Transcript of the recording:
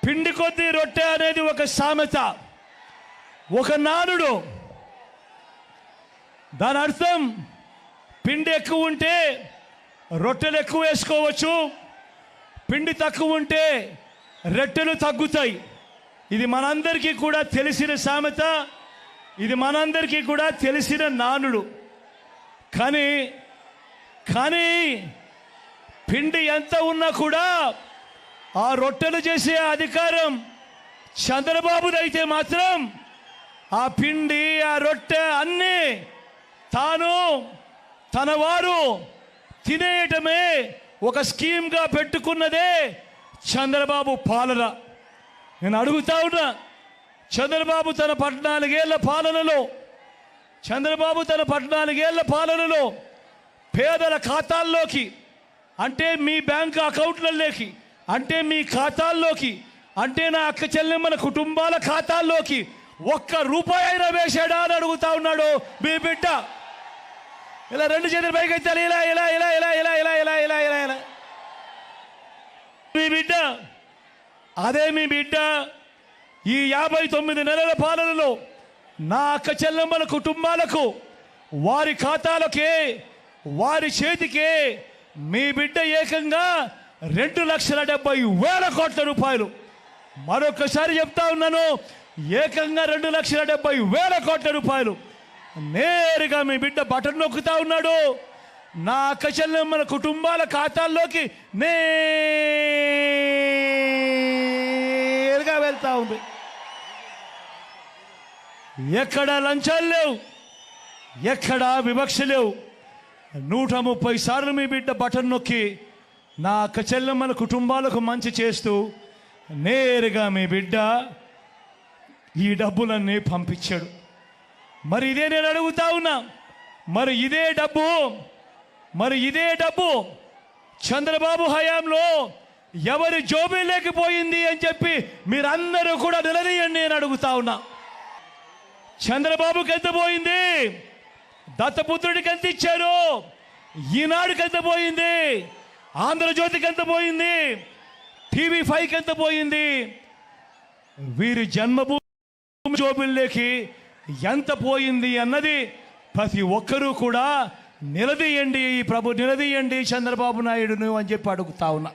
పిండి కొద్దీ రొట్టె అనేది ఒక సామెత, ఒక నానుడు. దాని అర్థం పిండి ఎక్కువ ఉంటే రొట్టెలు ఎక్కువ వేసుకోవచ్చు, పిండి తక్కువ ఉంటే రొట్టెలు తగ్గుతాయి. ఇది మనందరికీ కూడా తెలిసిన సామెత, ఇది మనందరికీ కూడా తెలిసిన నానుడు. కానీ కానీ పిండి ఎంత ఉన్నా కూడా ఆ రొట్టెలు చేసే అధికారం చంద్రబాబుదైతే మాత్రం ఆ పిండి ఆ రొట్టె అన్నీ తాను తన వారు తినేయటమే ఒక స్కీమ్గా పెట్టుకున్నదే చంద్రబాబు పాలన. నేను అడుగుతా ఉన్నా, చంద్రబాబు తన 14 ఏళ్ల పాలనలో పేదల ఖాతాల్లోకి, అంటే మీ బ్యాంకు అకౌంట్లలోకి, అంటే మీ ఖాతాల్లోకి, అంటే నా అక్క చెల్లెమ్మల కుటుంబాల ఖాతాల్లోకి ₹1 అయినా వేసాడా అని అడుగుతా ఉన్నాడు మీ బిడ్డ. ఇలా 2 చేతులు పైకి ఎత్తాలి, ఇలా ఇలా ఇలా ఇలా ఇలా ఇలా ఇలా ఇలా ఇలా ఇలా మీ బిడ్డ. అదే మీ బిడ్డ ఈ 59 నెలల పాలనలో నా అక్క చెల్లెమ్మల కుటుంబాలకు వారి ఖాతాలకే, వారి చేతికే మీ బిడ్డ ఏకంగా ₹2,70,000 కోట్ల. మరొకసారి చెప్తా ఉన్నాను, ఏకంగా ₹2,70,000 కోట్ల నేరుగా మీ బిడ్డ బటన్ నొక్కుతా ఉన్నాడు. నా అక్క చెల్లెమ్మల కుటుంబాల ఖాతాల్లోకి నేరుగా వెళ్తా ఉంది. ఎక్కడా లంచాలు లేవు, ఎక్కడా వివక్ష లేవు. 130 సార్లు మీ బిడ్డ బటన్ నొక్కి నా అక్క చెల్లెమ్మల కుటుంబాలకు మంచి చేస్తూ నేరుగా మీ బిడ్డ ఈ డబ్బులన్నీ పంపించాడు. మరి ఇదే నేను అడుగుతా ఉన్నా, మరి ఇదే డబ్బు చంద్రబాబు హయాంలో ఎవరి జోబీ లేకపోయింది అని చెప్పి మీరందరూ కూడా నిలదీయండి అని అడుగుతా ఉన్నా. చంద్రబాబుకి ఎంత పోయింది? దత్తపుత్రుడికి ఎంత ఇచ్చారు? ఈనాడుకి ఎంత పోయింది? ఆంధ్రజ్యోతికి ఎంత పోయింది? TV5కి ఎంత పోయింది? వీరి జన్మభూమి జోబుల్లోకి ఎంత పోయింది అన్నది ప్రతి ఒక్కరూ కూడా నిలదీయండి, నిలదీయండి చంద్రబాబు నాయుడును అని చెప్పి అడుగుతా ఉన్నా.